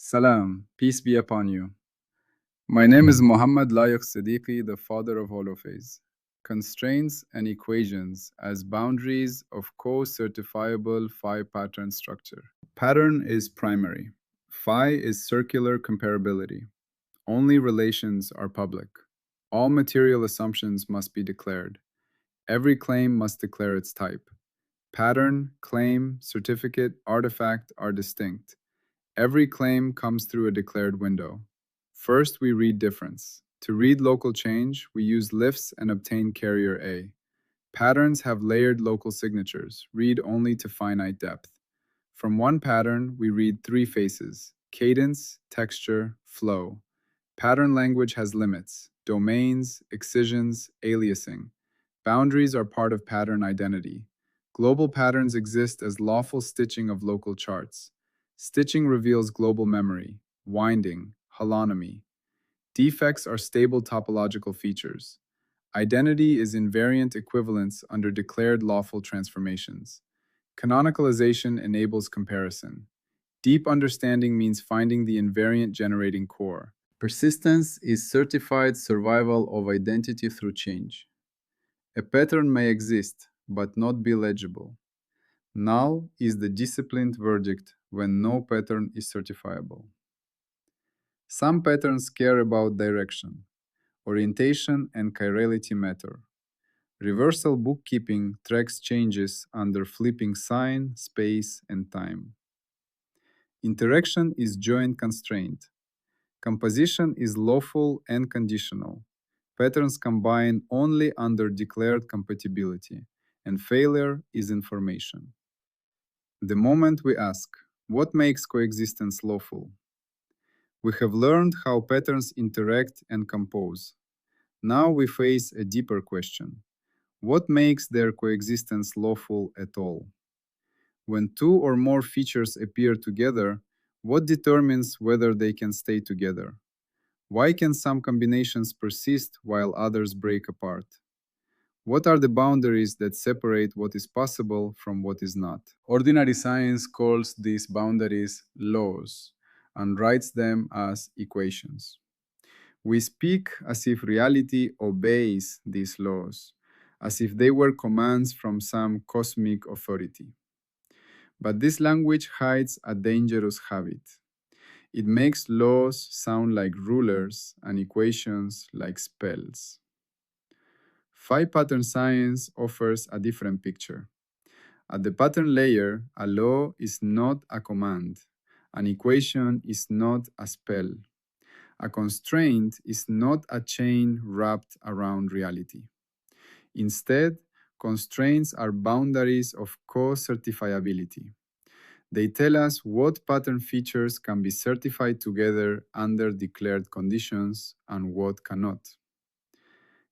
Salam, peace be upon you. My name is Muhammad Layaq Siddiqui, the father of holophase. Constraints and equations as boundaries of co-certifiable Phi pattern structure. Pattern is primary. Phi is circular comparability. Only relations are public. All material assumptions must be declared. Every claim must declare its type. Pattern, claim, certificate, artifact are distinct. Every claim comes through a declared window. First, we read difference. To read local change, we use lifts and obtain carrier A. Patterns have layered local signatures, read only to finite depth. From one pattern, we read three faces: cadence, texture, flow. Pattern language has limits: domains, excisions, aliasing. Boundaries are part of pattern identity. Global patterns exist as lawful stitching of local charts. Stitching reveals global memory, winding, holonomy. Defects are stable topological features. Identity is invariant equivalence under declared lawful transformations. Canonicalization enables comparison. Deep understanding means finding the invariant generating core. Persistence is certified survival of identity through change. A pattern may exist, but not be legible. Null is the disciplined verdict when no pattern is certifiable. Some patterns care about direction. Orientation and chirality matter. Reversal bookkeeping tracks changes under flipping sign, space, and time. Interaction is joint constraint. Composition is lawful and conditional. Patterns combine only under declared compatibility, and failure is information. The moment we ask, what makes coexistence lawful? We have learned how patterns interact and compose. Now we face a deeper question. What makes their coexistence lawful at all? When two or more features appear together, what determines whether they can stay together? Why can some combinations persist while others break apart? What are the boundaries that separate what is possible from what is not? Ordinary science calls these boundaries laws and writes them as equations. We speak as if reality obeys these laws, as if they were commands from some cosmic authority. But this language hides a dangerous habit. It makes laws sound like rulers and equations like spells. Phi pattern science offers a different picture. At the pattern layer, a law is not a command. An equation is not a spell. A constraint is not a chain wrapped around reality. Instead, constraints are boundaries of co-certifiability. They tell us what pattern features can be certified together under declared conditions and what cannot.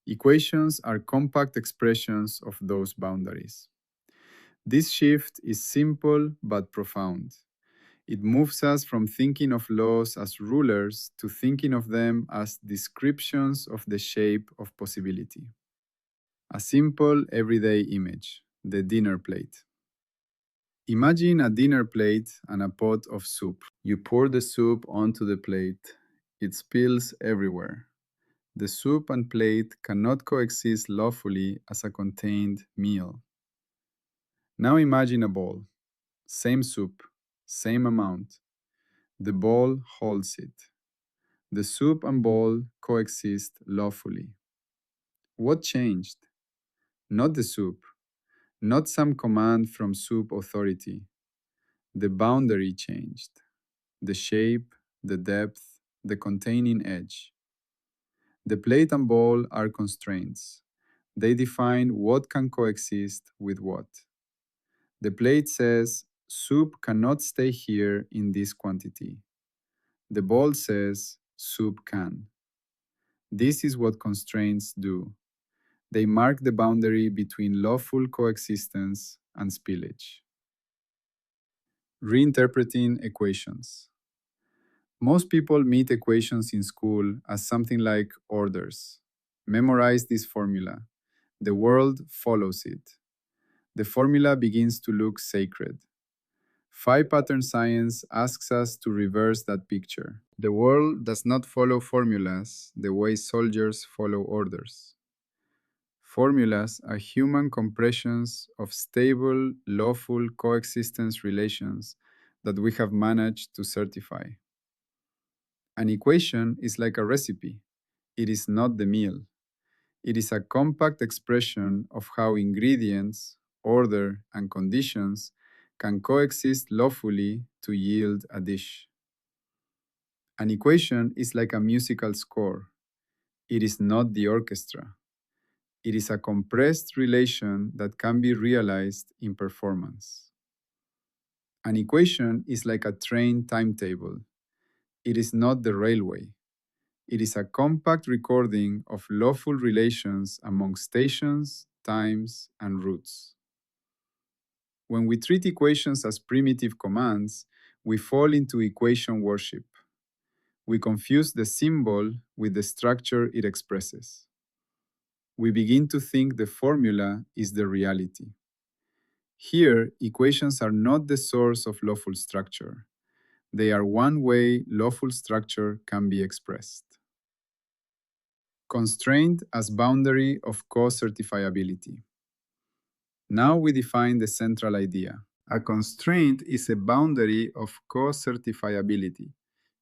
Equations are compact expressions of those boundaries. This shift is simple but profound. It moves us from thinking of laws as rulers to thinking of them as descriptions of the shape of possibility. A simple everyday image, the dinner plate. Imagine a dinner plate and a pot of soup. You pour the soup onto the plate. It spills everywhere. The soup and plate cannot coexist lawfully as a contained meal. Now imagine a bowl. Same soup, same amount. The bowl holds it. The soup and bowl coexist lawfully. What changed? Not the soup, not some command from soup authority. The boundary changed. The shape, the depth, the containing edge. The plate and bowl are constraints. They define what can coexist with what. The plate says, soup cannot stay here in this quantity. The bowl says, soup can. This is what constraints do. They mark the boundary between lawful coexistence and spillage. Reinterpreting equations. Most people meet equations in school as something like orders. Memorize this formula. The world follows it. The formula begins to look sacred. Phi Pattern science asks us to reverse that picture. The world does not follow formulas the way soldiers follow orders. Formulas are human compressions of stable, lawful coexistence relations that we have managed to certify. An equation is like a recipe. It is not the meal. It is a compact expression of how ingredients, order, and conditions can coexist lawfully to yield a dish. An equation is like a musical score. It is not the orchestra. It is a compressed relation that can be realized in performance. An equation is like a train timetable. It is not the railway. It is a compact recording of lawful relations among stations, times, and routes. When we treat equations as primitive commands, we fall into equation worship. We confuse the symbol with the structure it expresses. We begin to think the formula is the reality. Here, equations are not the source of lawful structure. They are one way lawful structure can be expressed. Constraint as boundary of co-certifiability. Now we define the central idea. A constraint is a boundary of co-certifiability.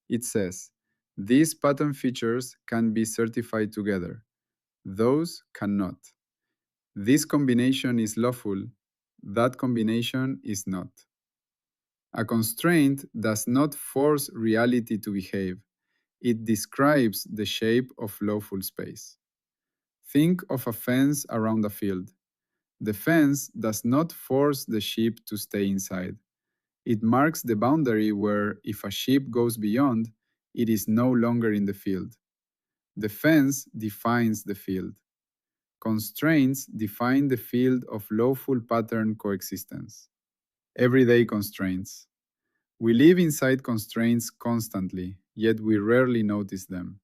It says, these pattern features can be certified together. Those cannot. This combination is lawful. That combination is not. A constraint does not force reality to behave. It describes the shape of lawful space. Think of a fence around a field. The fence does not force the sheep to stay inside. It marks the boundary where, if a sheep goes beyond, it is no longer in the field. The fence defines the field. Constraints define the field of lawful pattern coexistence. Everyday constraints. We live inside constraints constantly, yet we rarely notice them.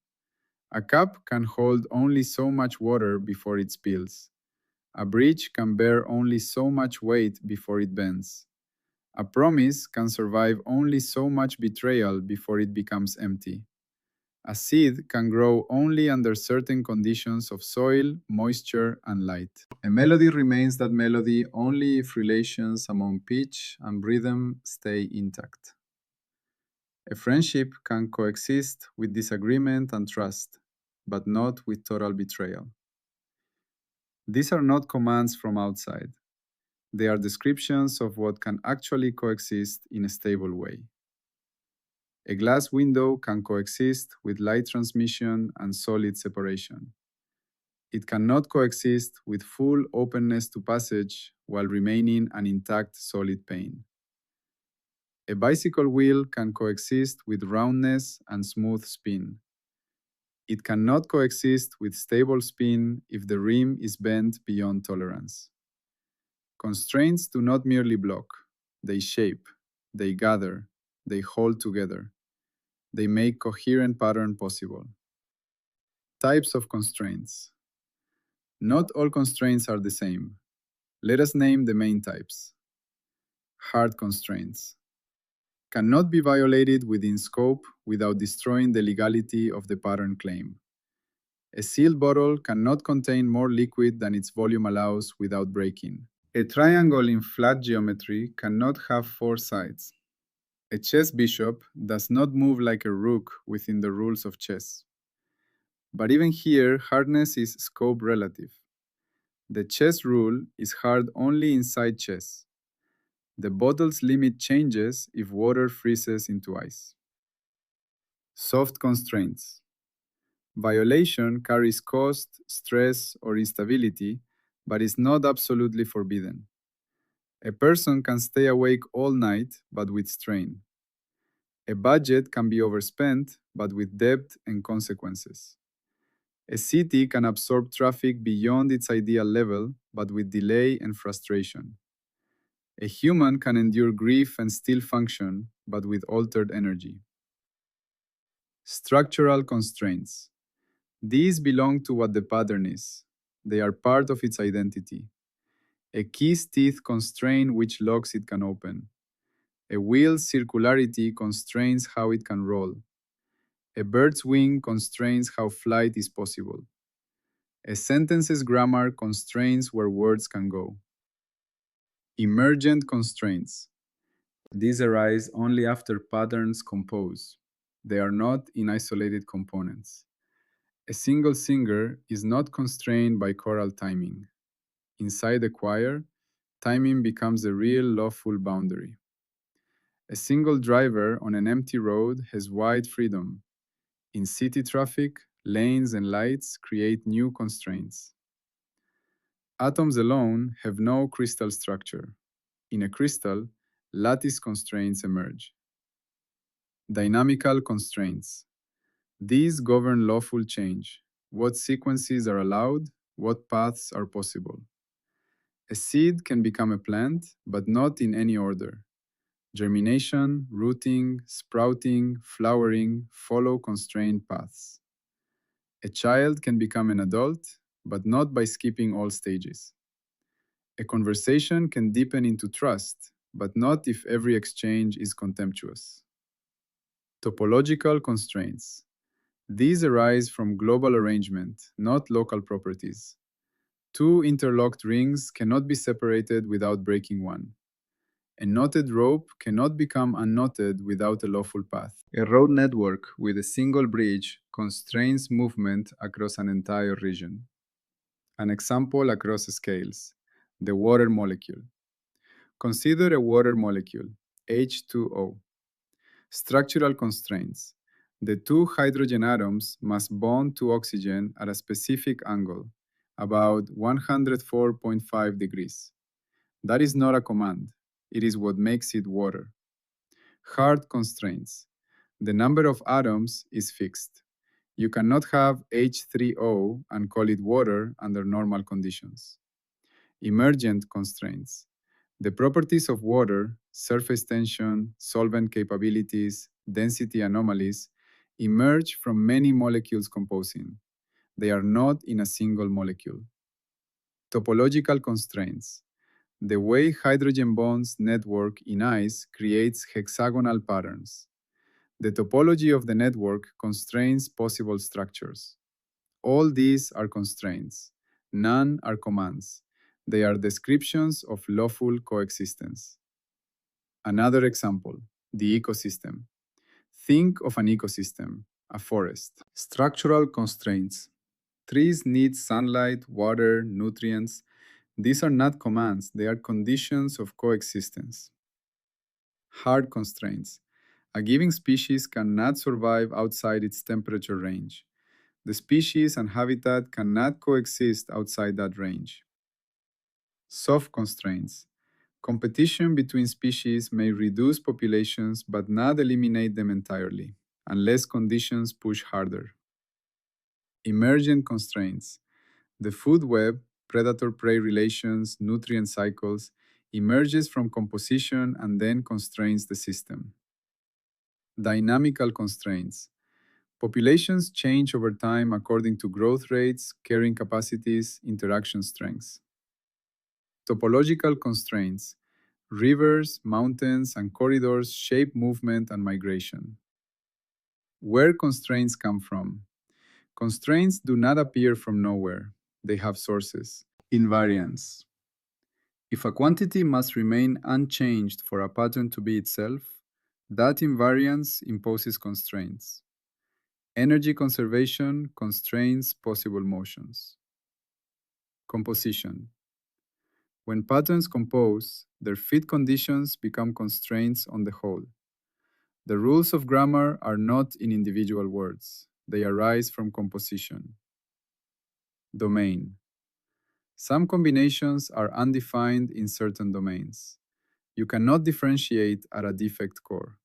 A cup can hold only so much water before it spills. A bridge can bear only so much weight before it bends. A promise can survive only so much betrayal before it becomes empty. A seed can grow only under certain conditions of soil, moisture, and light. A melody remains that melody only if relations among pitch and rhythm stay intact. A friendship can coexist with disagreement and trust, but not with total betrayal. These are not commands from outside. They are descriptions of what can actually coexist in a stable way. A glass window can coexist with light transmission and solid separation. It cannot coexist with full openness to passage while remaining an intact solid pane. A bicycle wheel can coexist with roundness and smooth spin. It cannot coexist with stable spin if the rim is bent beyond tolerance. Constraints do not merely block, they shape, they gather, they hold together. They make coherent pattern possible. Types of constraints. Not all constraints are the same. Let us name the main types. Hard constraints. Cannot be violated within scope without destroying the legality of the pattern claim. A sealed bottle cannot contain more liquid than its volume allows without breaking. A triangle in flat geometry cannot have four sides. A chess bishop does not move like a rook within the rules of chess. But even here, hardness is scope relative. The chess rule is hard only inside chess. The bottle's limit changes if water freezes into ice. Soft constraints. Violation carries cost, stress, or instability, but is not absolutely forbidden. A person can stay awake all night, but with strain. A budget can be overspent, but with debt and consequences. A city can absorb traffic beyond its ideal level, but with delay and frustration. A human can endure grief and still function, but with altered energy. Structural constraints. These belong to what the pattern is. They are part of its identity. A key's teeth constrain which locks it can open. A wheel's circularity constrains how it can roll. A bird's wing constrains how flight is possible. A sentence's grammar constrains where words can go. Emergent constraints. These arise only after patterns compose. They are not in isolated components. A single singer is not constrained by choral timing. Inside a choir, timing becomes a real lawful boundary. A single driver on an empty road has wide freedom. In city traffic, lanes and lights create new constraints. Atoms alone have no crystal structure. In a crystal, lattice constraints emerge. Dynamical constraints. These govern lawful change, what sequences are allowed, what paths are possible. A seed can become a plant, but not in any order. Germination, rooting, sprouting, flowering follow constrained paths. A child can become an adult, but not by skipping all stages. A conversation can deepen into trust, but not if every exchange is contemptuous. Topological constraints. These arise from global arrangement, not local properties. Two interlocked rings cannot be separated without breaking one. A knotted rope cannot become unknotted without a lawful path. A road network with a single bridge constrains movement across an entire region. An example across scales: the water molecule. Consider a water molecule, H2O. Structural constraints. The two hydrogen atoms must bond to oxygen at a specific angle, about 104.5 degrees. That is not a command. It is what makes it water. Hard constraints. The number of atoms is fixed. You cannot have H3O and call it water under normal conditions. Emergent constraints. The properties of water, surface tension, solvent capabilities, density anomalies, emerge from many molecules composing. They are not in a single molecule. Topological constraints. The way hydrogen bonds network in ice creates hexagonal patterns. The topology of the network constrains possible structures. All these are constraints. None are commands. They are descriptions of lawful coexistence. Another example, the ecosystem. Think of an ecosystem, a forest. Structural constraints. Trees need sunlight, water, nutrients. These are not commands, they are conditions of coexistence. Hard constraints. A given species cannot survive outside its temperature range. The species and habitat cannot coexist outside that range. Soft constraints. Competition between species may reduce populations but not eliminate them entirely, unless conditions push harder. Emergent constraints. The food web, predator-prey relations, nutrient cycles, emerges from composition and then constrains the system. Dynamical constraints. Populations change over time according to growth rates, carrying capacities, interaction strengths. Topological constraints. Rivers, mountains, and corridors shape movement and migration. Where constraints come from? Constraints do not appear from nowhere. They have sources. Invariance. If a quantity must remain unchanged for a pattern to be itself, that invariance imposes constraints. Energy conservation constrains possible motions. Composition. When patterns compose, their fit conditions become constraints on the whole. The rules of grammar are not in individual words. They arise from composition. Domain. Some combinations are undefined in certain domains. You cannot differentiate at a defect core.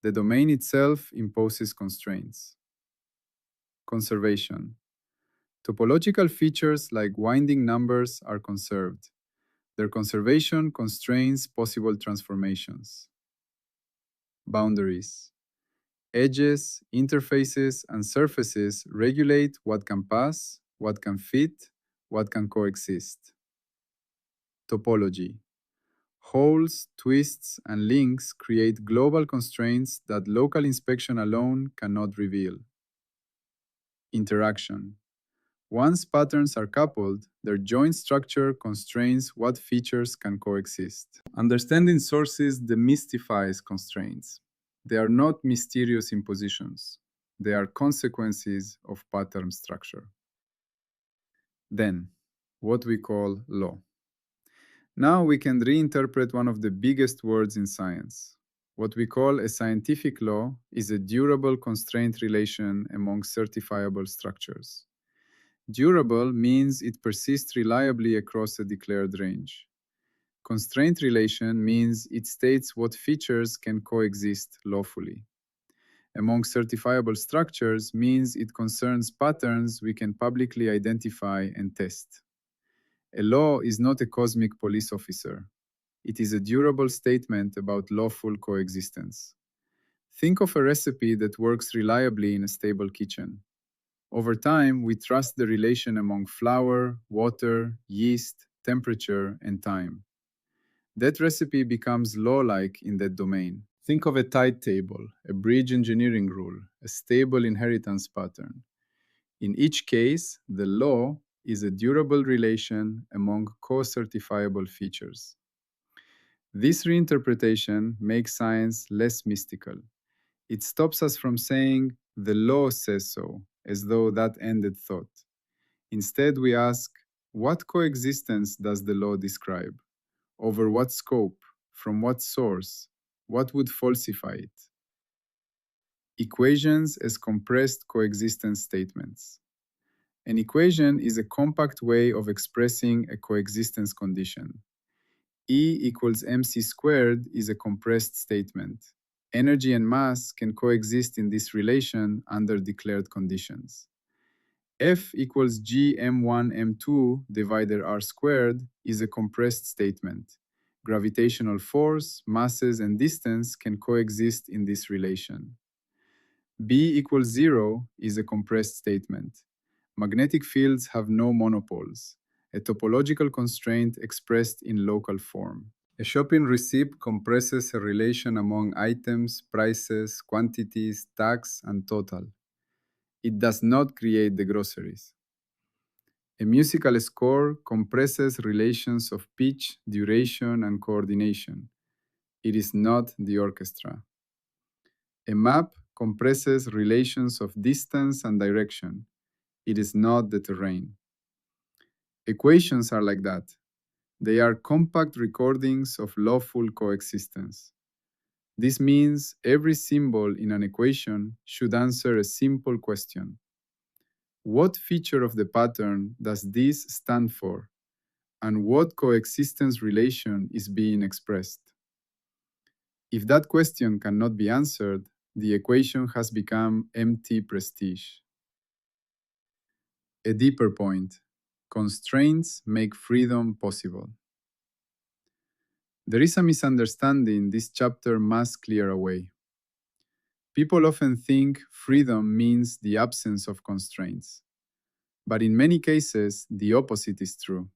The domain itself imposes constraints. Conservation. Topological features like winding numbers are conserved. Their conservation constrains possible transformations. Boundaries. Edges, interfaces, and surfaces regulate what can pass, what can fit, what can coexist. Topology. Holes, twists, and links create global constraints that local inspection alone cannot reveal. Interaction. Once patterns are coupled, their joint structure constrains what features can coexist. Understanding sources demystifies constraints. They are not mysterious impositions. They are consequences of pattern structure. Then, what we call law. Now we can reinterpret one of the biggest words in science. What we call a scientific law is a durable constraint relation among certifiable structures. Durable means it persists reliably across a declared range. Constraint relation means it states what features can coexist lawfully. Among certifiable structures means it concerns patterns we can publicly identify and test. A law is not a cosmic police officer. It is a durable statement about lawful coexistence. Think of a recipe that works reliably in a stable kitchen. Over time, we trust the relation among flour, water, yeast, temperature, and time. That recipe becomes law-like in that domain. Think of a tide table, a bridge engineering rule, a stable inheritance pattern. In each case, the law is a durable relation among co-certifiable features. This reinterpretation makes science less mystical. It stops us from saying, the law says so, as though that ended thought. Instead, we ask, what coexistence does the law describe? Over what scope? From what source? What would falsify it? Equations as compressed coexistence statements. An equation is a compact way of expressing a coexistence condition. E equals mc squared is a compressed statement. Energy and mass can coexist in this relation under declared conditions. F equals g m1 m2 divided r squared is a compressed statement. Gravitational force, masses, and distance can coexist in this relation. B equals 0 is a compressed statement. Magnetic fields have no monopoles, a topological constraint expressed in local form. A shopping receipt compresses a relation among items, prices, quantities, tax, and total. It does not create the groceries. A musical score compresses relations of pitch, duration, and coordination. It is not the orchestra. A map compresses relations of distance and direction. It is not the terrain. Equations are like that. They are compact recordings of lawful coexistence. This means every symbol in an equation should answer a simple question. What feature of the pattern does this stand for? And what coexistence relation is being expressed? If that question cannot be answered, the equation has become empty prestige. A deeper point. Constraints make freedom possible. There is a misunderstanding this chapter must clear away. People often think freedom means the absence of constraints. But in many cases, the opposite is true.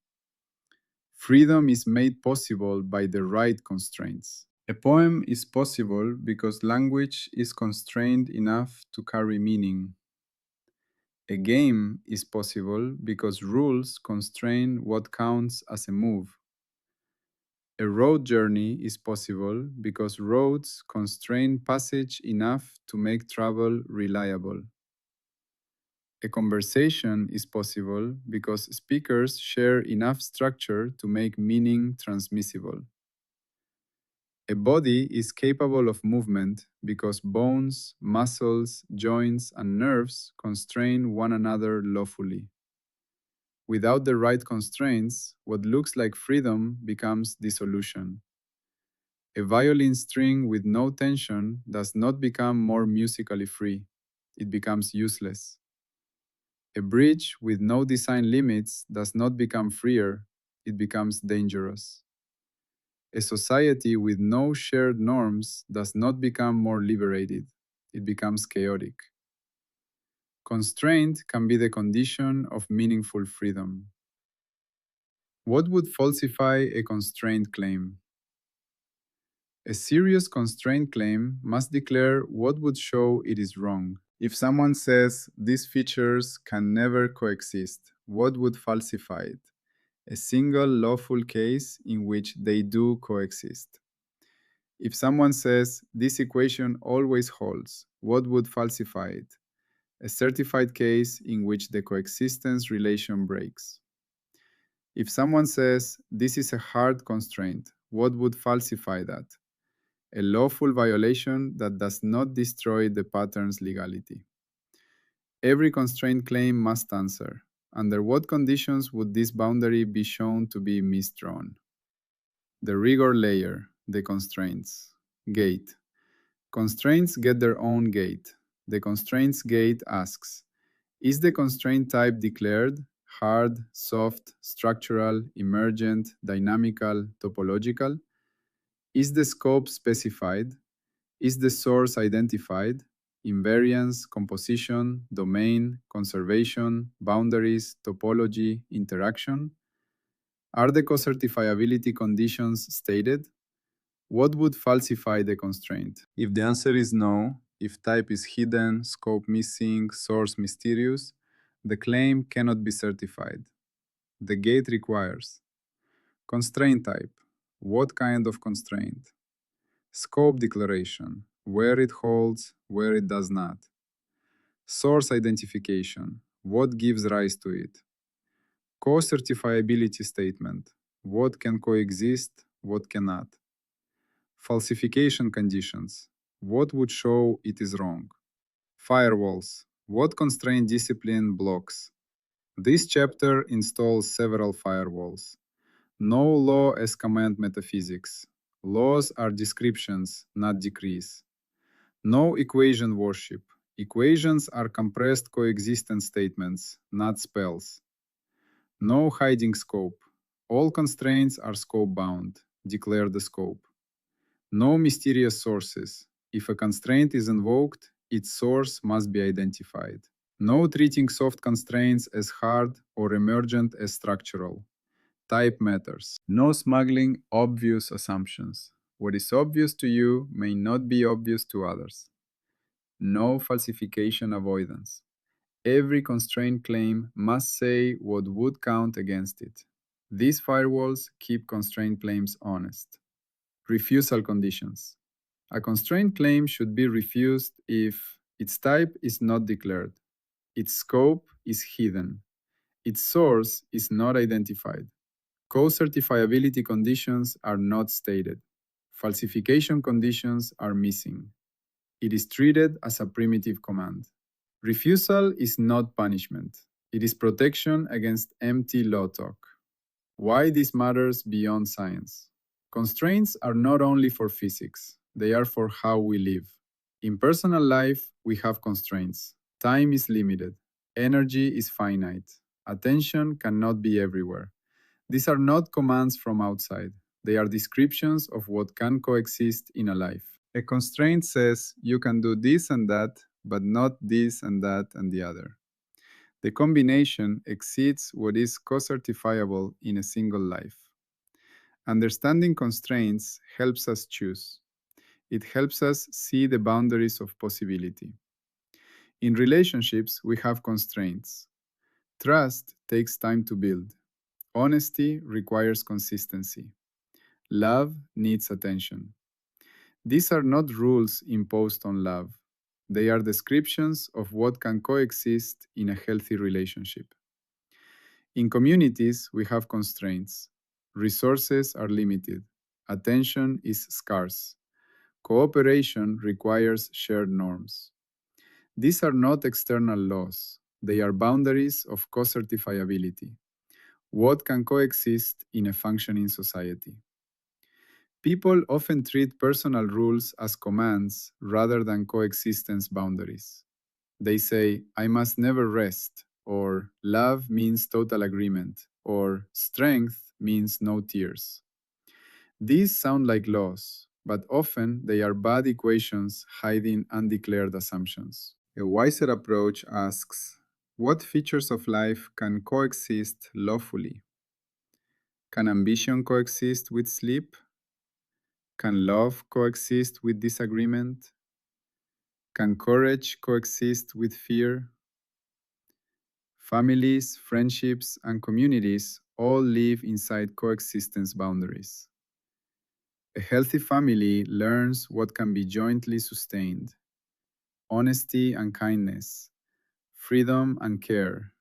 Freedom is made possible by the right constraints. A poem is possible because language is constrained enough to carry meaning. A game is possible because rules constrain what counts as a move. A road journey is possible because roads constrain passage enough to make travel reliable. A conversation is possible because speakers share enough structure to make meaning transmissible. A body is capable of movement because bones, muscles, joints, and nerves constrain one another lawfully. Without the right constraints, what looks like freedom becomes dissolution. A violin string with no tension does not become more musically free. It becomes useless. A bridge with no design limits does not become freer. It becomes dangerous. A society with no shared norms does not become more liberated. It becomes chaotic. Constraint can be the condition of meaningful freedom. What would falsify a constraint claim? A serious constraint claim must declare what would show it is wrong. If someone says these features can never coexist, what would falsify it? A single lawful case in which they do coexist. If someone says this equation always holds, what would falsify it? A certified case in which the coexistence relation breaks. If someone says this is a hard constraint, what would falsify that? A lawful violation that does not destroy the pattern's legality. Every constraint claim must answer, under what conditions would this boundary be shown to be misdrawn? The rigor layer, the constraints. Gate. Constraints get their own gate. The constraints gate asks, is the constraint type declared? Hard, soft, structural, emergent, dynamical, topological? Is the scope specified? Is the source identified? Invariance, composition, domain, conservation, boundaries, topology, interaction? Are the co-certifiability conditions stated? What would falsify the constraint? If the answer is no, if type is hidden, scope missing, source mysterious, the claim cannot be certified. The gate requires constraint type. What kind of constraint? Scope declaration. Where it holds, where it does not. Source identification. What gives rise to it? Co-certifiability statement. What can coexist, what cannot. Falsification conditions. What would show it is wrong? Firewalls. What constraint discipline blocks? This chapter installs several firewalls. No law as command metaphysics. Laws are descriptions, not decrees. No equation worship. Equations are compressed coexistence statements, not spells. No hiding scope. All constraints are scope bound. Declare the scope. No mysterious sources. If a constraint is invoked, its source must be identified. No treating soft constraints as hard or emergent as structural. Type matters. No smuggling obvious assumptions. What is obvious to you may not be obvious to others. No falsification avoidance. Every constraint claim must say what would count against it. These firewalls keep constraint claims honest. Refusal conditions. A constraint claim should be refused if its type is not declared, its scope is hidden, its source is not identified, co-certifiability conditions are not stated, falsification conditions are missing. It is treated as a primitive command. Refusal is not punishment. It is protection against empty law talk. Why this matters beyond science? Constraints are not only for physics, they are for how we live. In personal life, we have constraints. Time is limited. Energy is finite. Attention cannot be everywhere. These are not commands from outside. They are descriptions of what can coexist in a life. A constraint says you can do this and that, but not this and that and the other. The combination exceeds what is co-certifiable in a single life. Understanding constraints helps us choose. It helps us see the boundaries of possibility. In relationships, we have constraints. Trust takes time to build. Honesty requires consistency. Love needs attention. These are not rules imposed on love. They are descriptions of what can coexist in a healthy relationship. In communities, we have constraints. Resources are limited. Attention is scarce. Cooperation requires shared norms. These are not external laws. They are boundaries of co-certifiability. What can coexist in a functioning society? People often treat personal rules as commands rather than coexistence boundaries. They say, I must never rest, or love means total agreement, or strength means no tears. These sound like laws, but often they are bad equations hiding undeclared assumptions. A wiser approach asks, what features of life can coexist lawfully? Can ambition coexist with sleep? Can love coexist with disagreement? Can courage coexist with fear? Families, friendships, and communities all live inside coexistence boundaries. A healthy family learns what can be jointly sustained: honesty and kindness, freedom and care,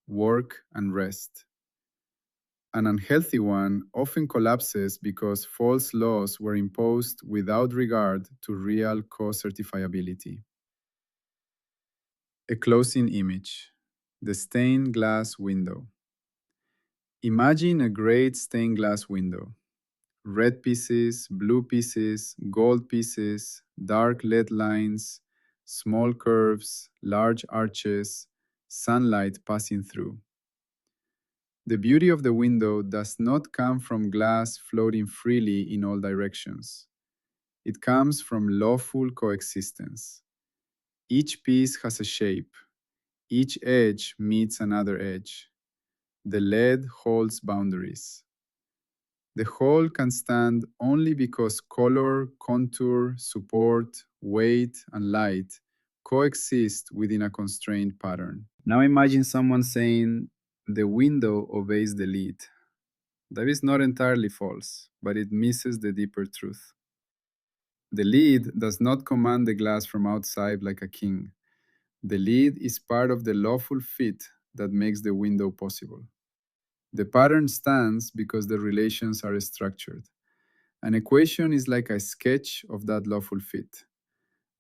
work and rest. An unhealthy one often collapses because false laws were imposed without regard to real co-certifiability. A closing image: the stained glass window. Imagine a great stained glass window. Red pieces, blue pieces, gold pieces, dark lead lines, small curves, large arches, sunlight passing through. The beauty of the window does not come from glass floating freely in all directions. It comes from lawful coexistence. Each piece has a shape. Each edge meets another edge. The lead holds boundaries. The whole can stand only because color, contour, support, weight, and light coexist within a constrained pattern. Now imagine someone saying, "The window obeys the lead." That is not entirely false, but it misses the deeper truth. The lead does not command the glass from outside like a king. The lead is part of the lawful fit that makes the window possible. The pattern stands because the relations are structured. An equation is like a sketch of that lawful fit.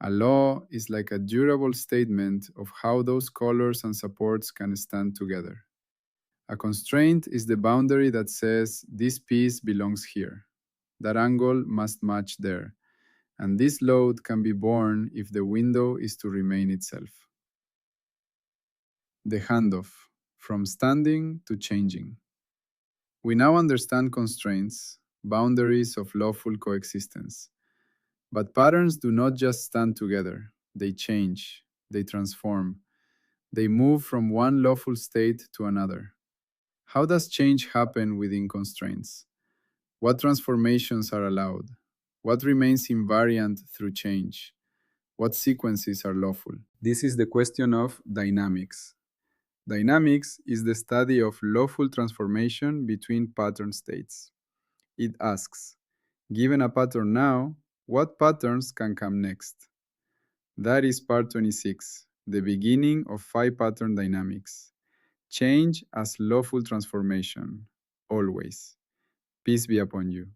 A law is like a durable statement of how those colors and supports can stand together. A constraint is the boundary that says this piece belongs here. That angle must match there. And this load can be borne if the window is to remain itself. The handoff, from standing to changing. We now understand constraints, boundaries of lawful coexistence. But patterns do not just stand together. They change, they transform, they move from one lawful state to another. How does change happen within constraints? What transformations are allowed? What remains invariant through change? What sequences are lawful? This is the question of dynamics. Dynamics is the study of lawful transformation between pattern states. It asks, given a pattern now, what patterns can come next? That is part 26, the beginning of Phi Pattern dynamics. Change as lawful transformation, always. Peace be upon you.